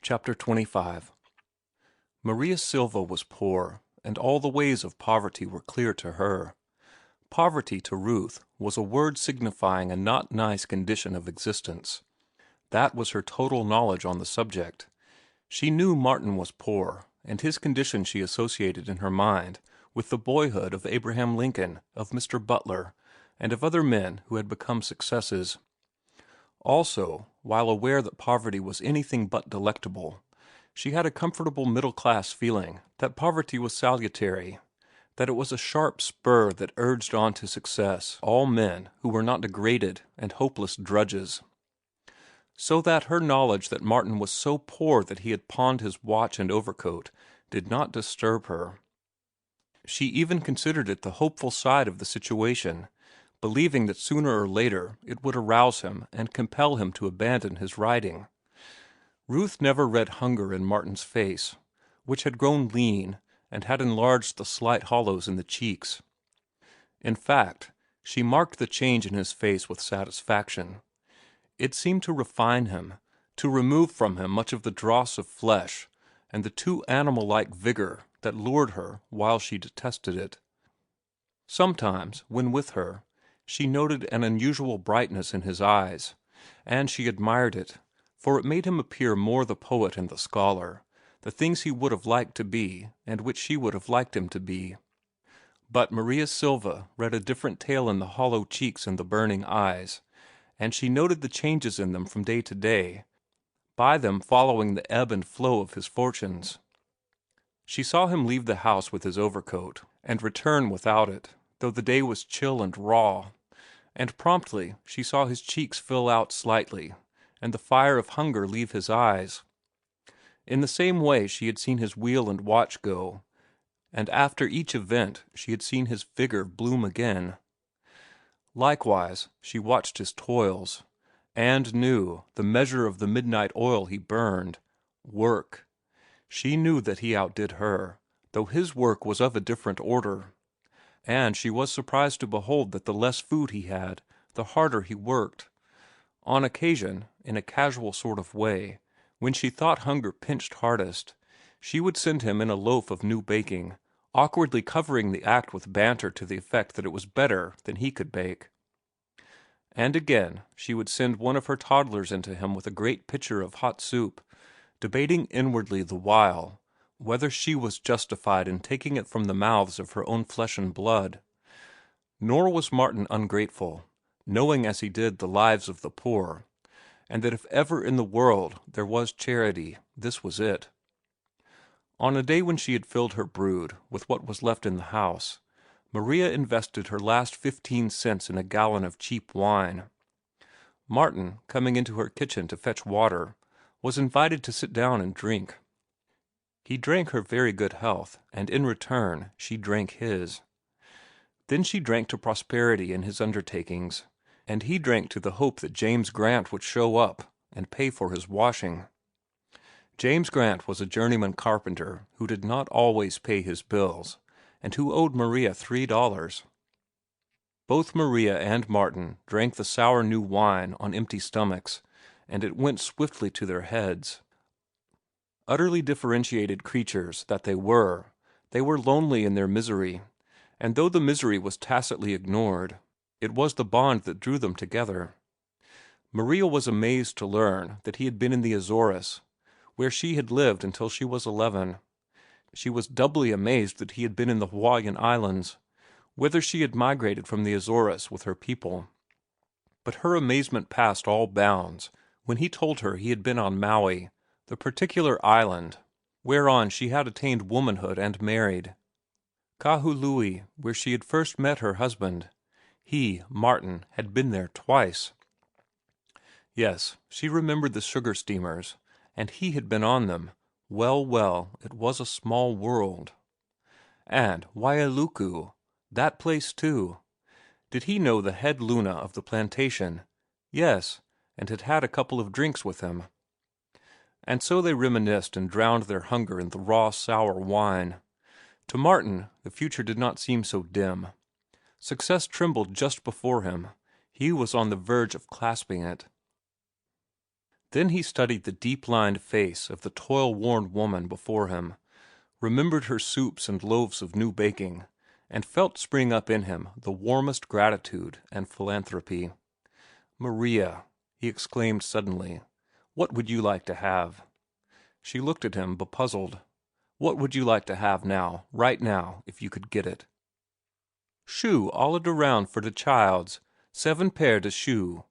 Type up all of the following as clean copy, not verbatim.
Chapter 25. Maria Silva was poor, and all the ways of poverty were clear to her. Poverty to Ruth was a word signifying a not nice condition of existence. That was her total knowledge on the subject. She knew Martin was poor, and his condition she associated in her mind with the boyhood of Abraham Lincoln, of Mr. Butler, and of other men who had become successes. Also, while aware that poverty was anything but delectable, she had a comfortable middle-class feeling that poverty was salutary, that it was a sharp spur that urged on to success all men who were not degraded and hopeless drudges. So that her knowledge that Martin was so poor that he had pawned his watch and overcoat did not disturb her. She even considered it the hopeful side of the situation, believing that sooner or later it would arouse him and compel him to abandon his writing. Ruth never read hunger in Martin's face, which had grown lean and had enlarged the slight hollows in the cheeks. In fact, she marked the change in his face with satisfaction. It seemed to refine him, to remove from him much of the dross of flesh and the too animal-like vigor that lured her while she detested it. Sometimes, when with her, she noted an unusual brightness in his eyes, and she admired it, for it made him appear more the poet and the scholar, the things he would have liked to be and which she would have liked him to be. But Maria Silva read a different tale in the hollow cheeks and the burning eyes, and she noted the changes in them from day to day, by them following the ebb and flow of his fortunes. She saw him leave the house with his overcoat, and return without it, though the day was chill and raw, and promptly she saw his cheeks fill out slightly, and the fire of hunger leave his eyes. In the same way she had seen his wheel and watch go, and after each event she had seen his vigor bloom again. Likewise she watched his toils, and knew the measure of the midnight oil he burned, work. She knew that he outdid her, though his work was of a different order, and she was surprised to behold that the less food he had, the harder he worked. On occasion, in a casual sort of way, when she thought hunger pinched hardest, she would send him in a loaf of new baking, awkwardly covering the act with banter to the effect that it was better than he could bake. And again, she would send one of her toddlers into him with a great pitcher of hot soup, debating inwardly the while whether she was justified in taking it from the mouths of her own flesh and blood. Nor was Martin ungrateful, knowing as he did the lives of the poor, and that if ever in the world there was charity, this was it. On a day when she had filled her brood with what was left in the house, Maria invested her last 15 cents in a gallon of cheap wine. Martin, coming into her kitchen to fetch water, was invited to sit down and drink. He drank her very good health, and in return she drank his. Then she drank to prosperity in his undertakings, and he drank to the hope that James Grant would show up and pay for his washing. James Grant was a journeyman carpenter who did not always pay his bills, and who owed Maria $3. Both Maria and Martin drank the sour new wine on empty stomachs, and it went swiftly to their heads. Utterly differentiated creatures that they were lonely in their misery, and though the misery was tacitly ignored, it was the bond that drew them together. Maria was amazed to learn that he had been in the Azores, where she had lived until she was 11. She was doubly amazed that he had been in the Hawaiian Islands, whither she had migrated from the Azores with her people. But her amazement passed all bounds when he told her he had been on Maui, the particular island whereon she had attained womanhood and married. Kahului, where she had first met her husband. He, Martin, had been there twice. Yes, she remembered the sugar steamers, and he had been on them. Well, it was a small world. And Wailuku, that place too. Did he know the head Luna of the plantation? Yes, and had had a couple of drinks with him. And so they reminisced and drowned their hunger in the raw, sour wine. To Martin, the future did not seem so dim. Success trembled just before him. He was on the verge of clasping it. Then he studied the deep-lined face of the toil-worn woman before him, remembered her soups and loaves of new baking, and felt spring up in him the warmest gratitude and philanthropy. "Maria," he exclaimed suddenly, "what would you like to have?" She looked at him, bepuzzled. "What would you like to have now, right now, if you could get it?" "Shoe all around for de childs. 7 pair de shoe."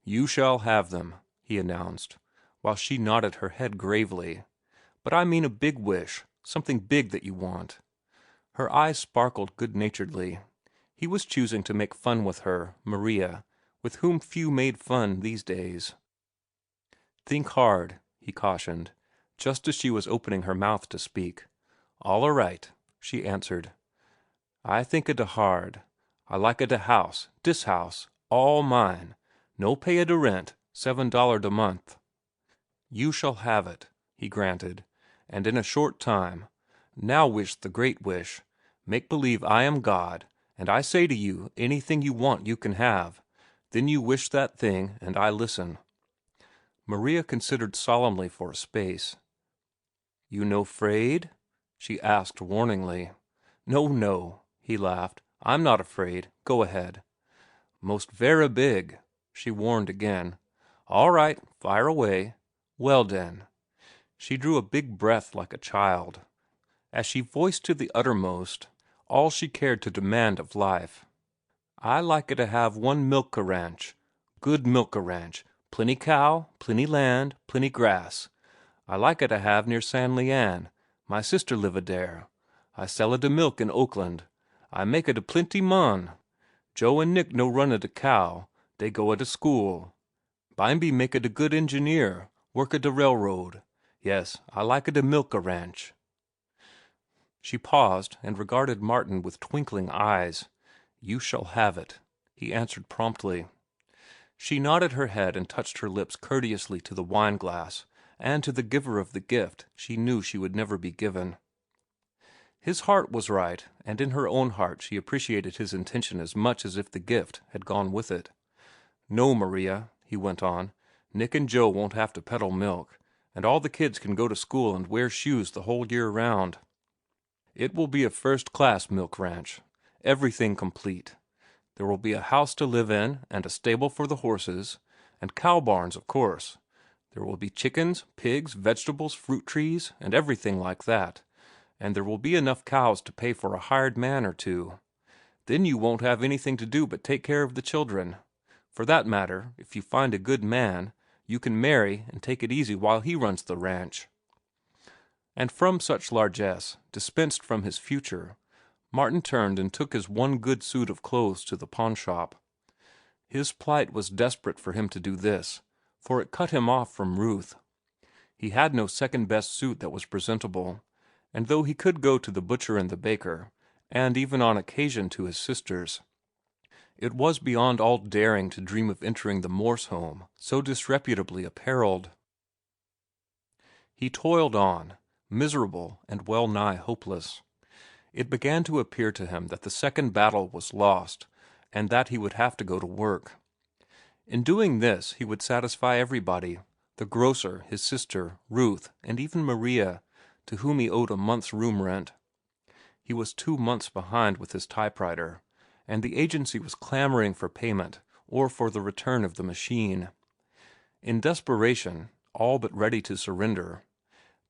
"You shall have them," he announced, while she nodded her head gravely. "But I mean a big wish, something big that you want." Her eyes sparkled good-naturedly. He was choosing to make fun with her, Maria, with whom few made fun these days. "Think hard," he cautioned, just as she was opening her mouth to speak. "All a right," she answered. "I think a da hard. I like a da house, dis house, all mine. No pay a da rent, $7 da month." "You shall have it," he granted, "and in a short time. Now wish the great wish. Make believe I am God, and I say to you anything you want you can have. Then you wish that thing, and I listen." Maria considered solemnly for a space. "You no 'fraid?" she asked warningly. "No, no," he laughed. "I'm not afraid. Go ahead." "Most verra big," she warned again. "All right, fire away. Well, den." She drew a big breath like a child, as she voiced to the uttermost all she cared to demand of life. "I like to have one milka ranch, good milka ranch, plenty cow, plenty land, plenty grass. I like to have near San Lian. My sister live dere. I sell de milk in Oakland. I make a plenty mon. Joe and Nick no run de cow. Dey go to school. Bimeby make a good engineer, work de railroad. Yes, I like de milka ranch." She paused and regarded Martin with twinkling eyes. "You shall have it," he answered promptly. She nodded her head and touched her lips courteously to the wine-glass and to the giver of the gift she knew she would never be given. His heart was right, and in her own heart she appreciated his intention as much as if the gift had gone with it. "No, Maria," he went on, "Nick and Joe won't have to peddle milk, and all the kids can go to school and wear shoes the whole year round. It will be a first-class milk ranch, everything complete. There will be a house to live in, and a stable for the horses, and cow barns, of course. There will be chickens, pigs, vegetables, fruit trees, and everything like that. And there will be enough cows to pay for a hired man or two. Then you won't have anything to do but take care of the children. For that matter, if you find a good man, you can marry and take it easy while he runs the ranch." And from such largesse, dispensed from his future, Martin turned and took his one good suit of clothes to the pawnshop. His plight was desperate for him to do this, for it cut him off from Ruth. He had no second-best suit that was presentable, and though he could go to the butcher and the baker, and even on occasion to his sister's, it was beyond all daring to dream of entering the Morse home so disreputably apparelled. He toiled on, miserable and well-nigh hopeless. It began to appear to him that the second battle was lost, and that he would have to go to work. In doing this he would satisfy everybody, the grocer, his sister, Ruth, and even Maria, to whom he owed a month's room rent. He was 2 months behind with his typewriter, and the agency was clamoring for payment or for the return of the machine. In desperation, all but ready to surrender,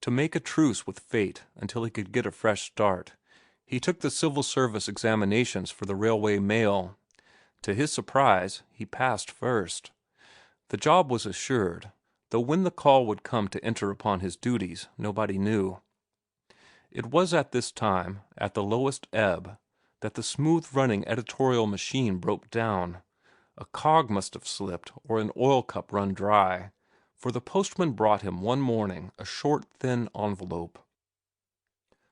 to make a truce with fate until he could get a fresh start, he took the civil service examinations for the railway mail. To his surprise, he passed first. The job was assured, though when the call would come to enter upon his duties, nobody knew. It was at this time, at the lowest ebb, that the smooth-running editorial machine broke down. A cog must have slipped or an oil cup run dry, for the postman brought him one morning a short, thin envelope.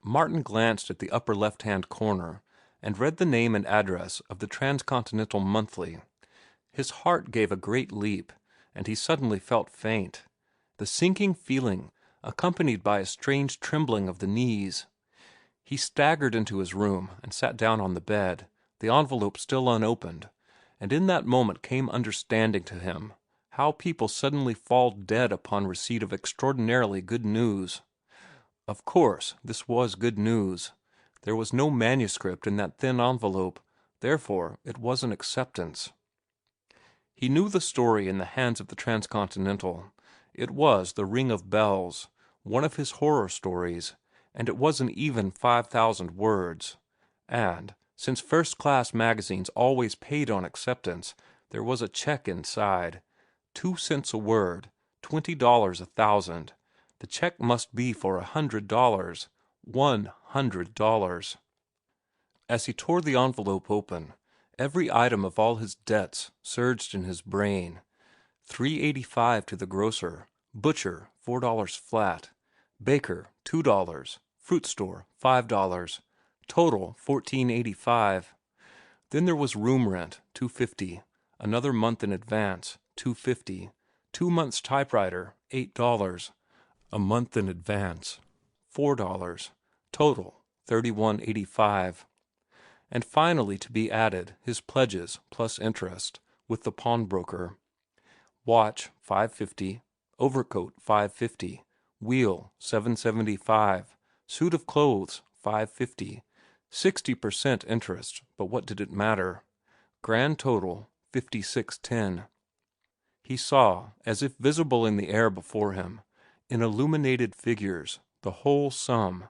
Martin glanced at the upper left-hand corner and read the name and address of the Transcontinental Monthly. His heart gave a great leap, and he suddenly felt faint, the sinking feeling accompanied by a strange trembling of the knees. He staggered into his room and sat down on the bed, the envelope still unopened, and in that moment came understanding to him, How people suddenly fall dead upon receipt of extraordinarily good news. Of course, this was good news. There was no manuscript in that thin envelope, therefore it was an acceptance. He knew the story in the hands of the Transcontinental. It was The Ring of Bells, one of his horror stories, and it was an even 5,000 words. And, since first-class magazines always paid on acceptance, there was a check inside. 2 cents a word, $20 1,000. The check must be for $100. $100. As he tore the envelope open, every item of all his debts surged in his brain. $3.85 to the grocer, butcher $4 flat, baker $2, fruit store $5, total $14.85. Then there was room rent $2.50, another month in advance $2.50, 2 months typewriter $8, a month in advance $4, total $31.85. And finally to be added his pledges plus interest with the pawnbroker. Watch $5.50, overcoat $5.50, wheel $7.75, suit of clothes $5.50, 60% interest, but what did it matter? Grand total $56.10. He saw, as if visible in the air before him, in illuminated figures, the whole sum,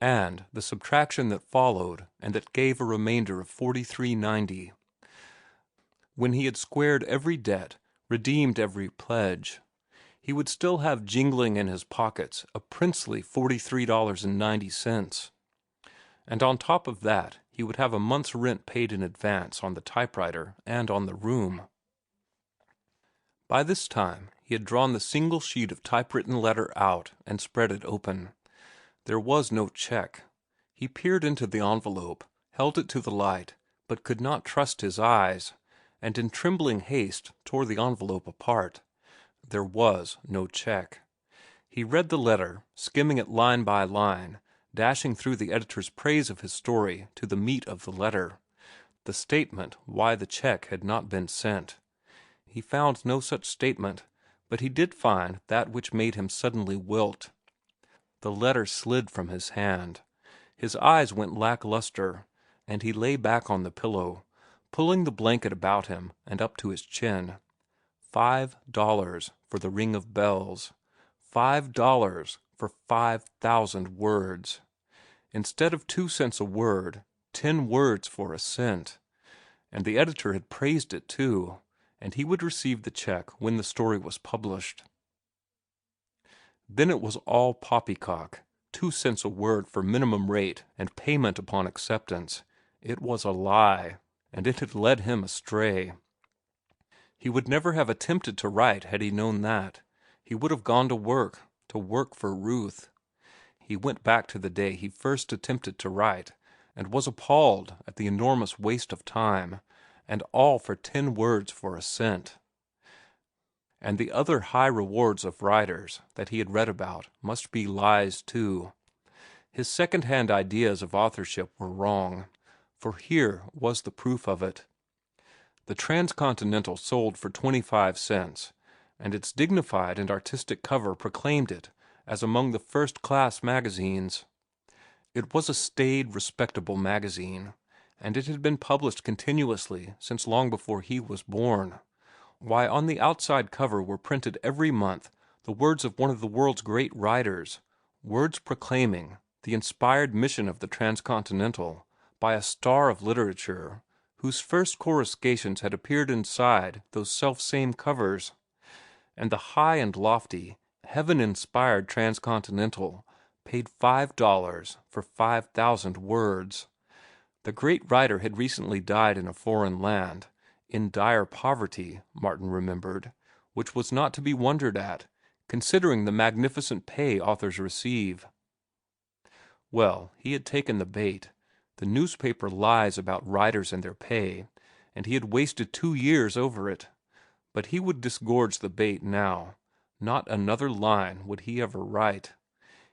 and the subtraction that followed and that gave a remainder of $43.90. When he had squared every debt, redeemed every pledge, he would still have jingling in his pockets a princely $43.90. And on top of that, he would have a month's rent paid in advance on the typewriter and on the room. By this time, he had drawn the single sheet of typewritten letter out and spread it open. There was no check. He peered into the envelope, held it to the light, but could not trust his eyes, and in trembling haste tore the envelope apart. There was no check. He read the letter, skimming it line by line, dashing through the editor's praise of his story to the meat of the letter, the statement why the check had not been sent. He found no such statement, but he did find that which made him suddenly wilt. The letter slid from his hand. His eyes went lackluster, and he lay back on the pillow, pulling the blanket about him and up to his chin. $5 for The Ring of Bells. $5 for 5,000 words. Instead of 2 cents a word, 10 words for a cent. And the editor had praised it too, and he would receive the check when the story was published. Then it was all poppycock. 2 cents a word for minimum rate and payment upon acceptance. It was a lie, and it had led him astray. He would never have attempted to write had he known that. He would have gone to work for Ruth. He went back to the day he first attempted to write, and was appalled at the enormous waste of time, and all for 10 words for a cent. And the other high rewards of writers that he had read about must be lies too. His second-hand ideas of authorship were wrong, for here was the proof of it. The Transcontinental sold for 25 cents, and its dignified and artistic cover proclaimed it as among the first-class magazines. It was a staid, respectable magazine, and it had been published continuously since long before he was born. Why, on the outside cover were printed every month the words of one of the world's great writers, words proclaiming the inspired mission of the Transcontinental by a star of literature whose first coruscations had appeared inside those self-same covers. And the high and lofty, heaven-inspired Transcontinental paid $5 for 5,000 words. The great writer had recently died in a foreign land, in dire poverty, Martin remembered, which was not to be wondered at, considering the magnificent pay authors receive. Well, he had taken the bait, the newspaper lies about writers and their pay, and he had wasted 2 years over it. But he would disgorge the bait now. Not another line would he ever write.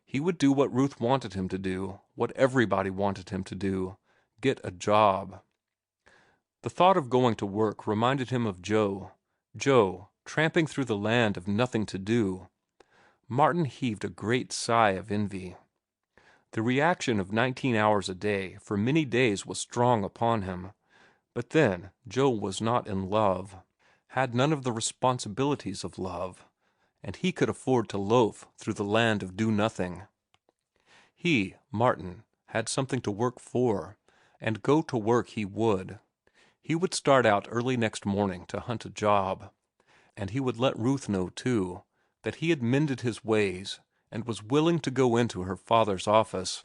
He would do what Ruth wanted him to do, what everybody wanted him to do, get a job. The thought of going to work reminded him of Joe, tramping through the land of nothing to do. Martin heaved a great sigh of envy. The reaction of 19 hours a day for many days was strong upon him. But then Joe was not in love, had none of the responsibilities of love, and he could afford to loaf through the land of do-nothing. He, Martin, had something to work for, and go to work he would. He would start out early next morning to hunt a job, and he would let Ruth know, too, that he had mended his ways and was willing to go into her father's office.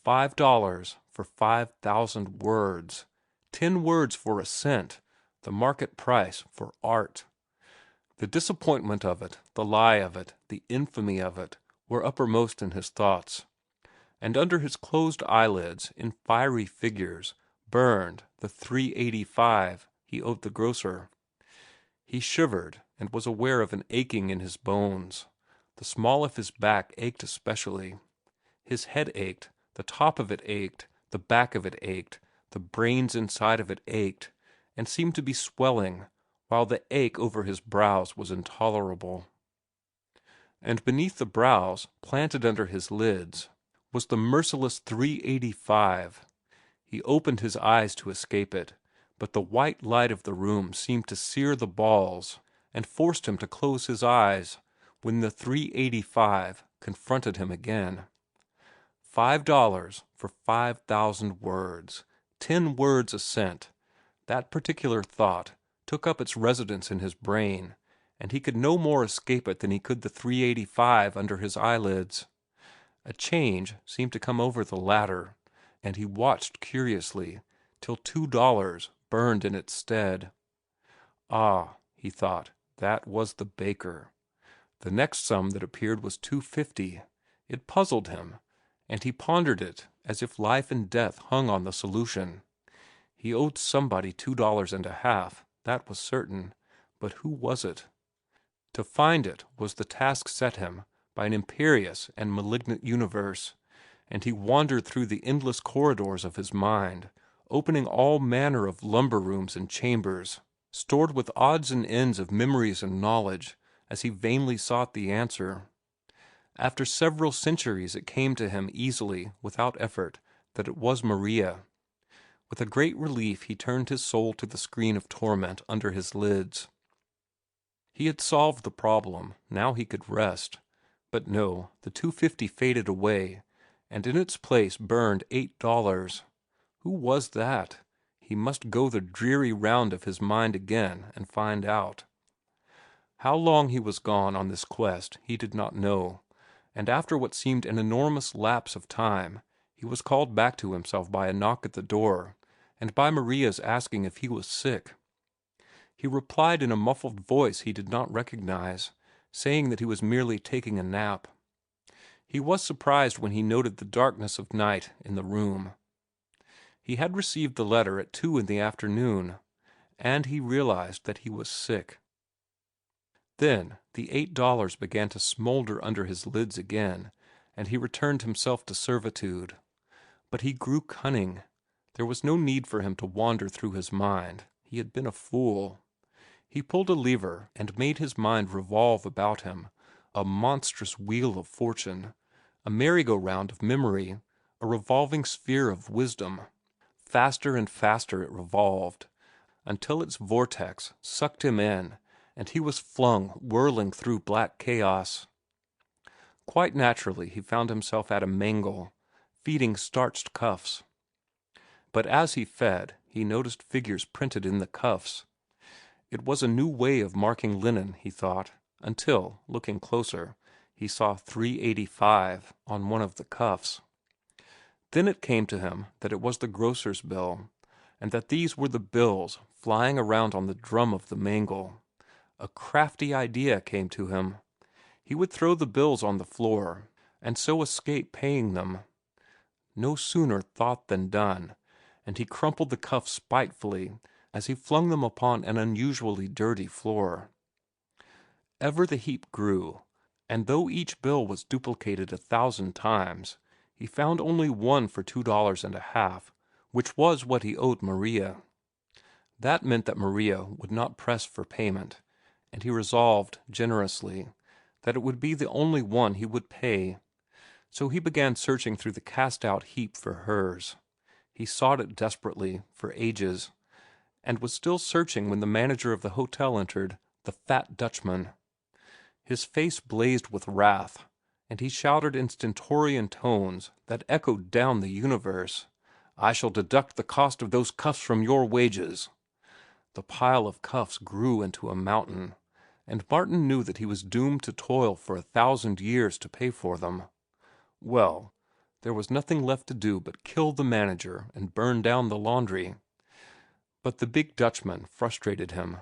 $5 for 5,000 words. 10 words for a cent, the market price for art. The disappointment of it, the lie of it, the infamy of it, were uppermost in his thoughts. And under his closed eyelids, in fiery figures, burned the $3.85 he owed the grocer. He shivered and was aware of an aching in his bones. The small of his back ached especially. His head ached, the top of it ached, the back of it ached, the brains inside of it ached, and seemed to be swelling, while the ache over his brows was intolerable. And beneath the brows, planted under his lids, was the merciless $3.85. He opened his eyes to escape it, but the white light of the room seemed to sear the balls and forced him to close his eyes when the $3.85 confronted him again. $5 for 5,000 words. 10 words a cent. That particular thought took up its residence in his brain, and he could no more escape it than he could the $3.85 under his eyelids. A change seemed to come over the latter, and he watched curiously till $2 burned in its stead. Ah, he thought, that was the baker. The next sum that appeared was $2.50. It puzzled him, and he pondered it as if life and death hung on the solution. He owed somebody $2.50, that was certain, but who was it? To find it was the task set him by an imperious and malignant universe, and he wandered through the endless corridors of his mind, opening all manner of lumber rooms and chambers, stored with odds and ends of memories and knowledge, as he vainly sought the answer. After several centuries it came to him easily, without effort, that it was Maria. With a great relief he turned his soul to the screen of torment under his lids. He had solved the problem. Now he could rest. But no, the $2.50 faded away, and in its place burned $8. Who was that? He must go the dreary round of his mind again and find out. How long he was gone on this quest he did not know, and after what seemed an enormous lapse of time, he was called back to himself by a knock at the door, and by Maria's asking if he was sick. He replied in a muffled voice he did not recognize, saying that he was merely taking a nap. He was surprised when he noted the darkness of night in the room. He had received the letter at 2 in the afternoon, and he realized that he was sick. Then the $8 began to smolder under his lids again, and he returned himself to servitude. But he grew cunning. There was no need for him to wander through his mind. He had been a fool. He pulled a lever and made his mind revolve about him, a monstrous wheel of fortune, a merry-go-round of memory, a revolving sphere of wisdom. Faster and faster it revolved, until its vortex sucked him in, and he was flung whirling through black chaos. Quite naturally he found himself at a mangle, feeding starched cuffs. But as he fed, he noticed figures printed in the cuffs. It was a new way of marking linen, he thought, until, looking closer, he saw $3.85 on one of the cuffs. Then it came to him that it was the grocer's bill, and that these were the bills flying around on the drum of the mangle. A crafty idea came to him. He would throw the bills on the floor, and so escape paying them. No sooner thought than done, and he crumpled the cuffs spitefully as he flung them upon an unusually dirty floor. Ever the heap grew, and though each bill was duplicated 1,000 times, he found only one for $2.50, which was what he owed Maria. That meant that Maria would not press for payment, and he resolved, generously, that it would be the only one he would pay. So he began searching through the cast-out heap for hers. He sought it desperately, for ages, and was still searching when the manager of the hotel entered, the fat Dutchman. His face blazed with wrath, and he shouted in stentorian tones that echoed down the universe, "I shall deduct the cost of those cuffs from your wages." The pile of cuffs grew into a mountain, and Martin knew that he was doomed to toil for 1,000 years to pay for them. Well, there was nothing left to do but kill the manager and burn down the laundry. But the big Dutchman frustrated him,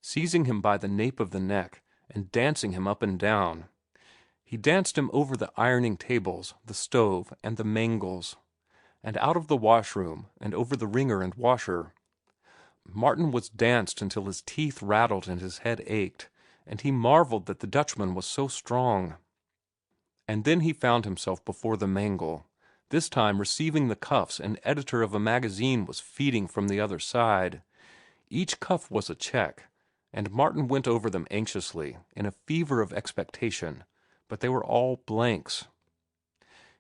seizing him by the nape of the neck and dancing him up and down. He danced him over the ironing tables, the stove, and the mangles, and out of the washroom and over the wringer and washer. Martin was danced until his teeth rattled and his head ached, and he marveled that the Dutchman was so strong. And then he found himself before the mangle, this time receiving the cuffs an editor of a magazine was feeding from the other side. Each cuff was a check, and Martin went over them anxiously, in a fever of expectation, but they were all blanks.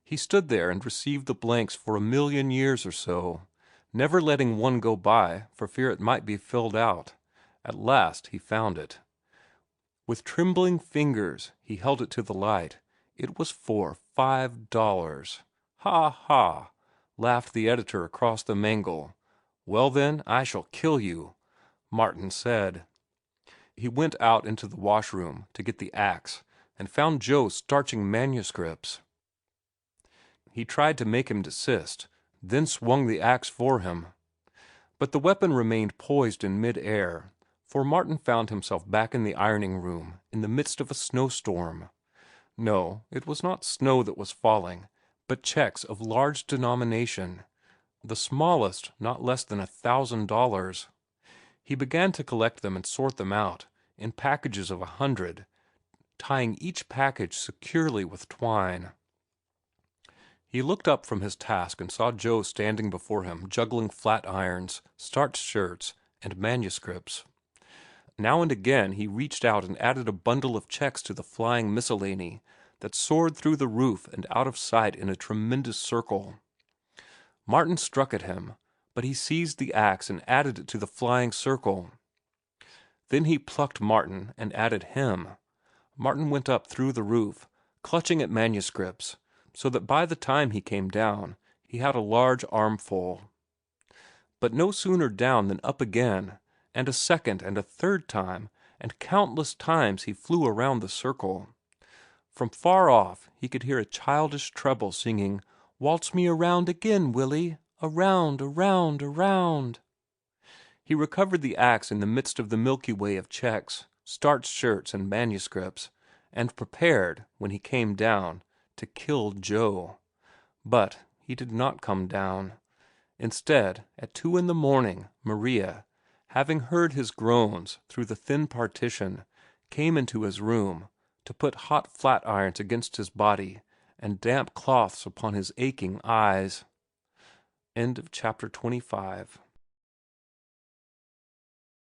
He stood there and received the blanks for 1,000,000 years or so, never letting one go by for fear it might be filled out. At last he found it. With trembling fingers he held it to the light. It was for $5. "Ha, ha!" laughed the editor across the mangle. "Well, then, I shall kill you," Martin said. He went out into the washroom to get the axe and found Joe starching manuscripts. He tried to make him desist, then swung the axe for him. But the weapon remained poised in mid-air, for Martin found himself back in the ironing room in the midst of a snowstorm. No, it was not snow that was falling, but checks of large denomination, the smallest not less than $1,000. He began to collect them and sort them out, in packages of 100, tying each package securely with twine. He looked up from his task and saw Joe standing before him juggling flat irons, starched shirts, and manuscripts. Now and again he reached out and added a bundle of checks to the flying miscellany that soared through the roof and out of sight in a tremendous circle. Martin struck at him, but he seized the axe and added it to the flying circle. Then he plucked Martin and added him. Martin went up through the roof, clutching at manuscripts, so that by the time he came down, he had a large armful. But no sooner down than up again, and a second and a third time, and countless times he flew around the circle. From far off he could hear a childish treble singing, "Waltz me around again, Willie, around, around, around." He recovered the axe in the midst of the Milky Way of checks, starched shirts, and manuscripts, and prepared, when he came down, to kill Joe. But he did not come down. Instead, at 2 in the morning, Maria, having heard his groans through the thin partition, came into his room to put hot flat irons against his body and damp cloths upon his aching eyes. End of chapter 25.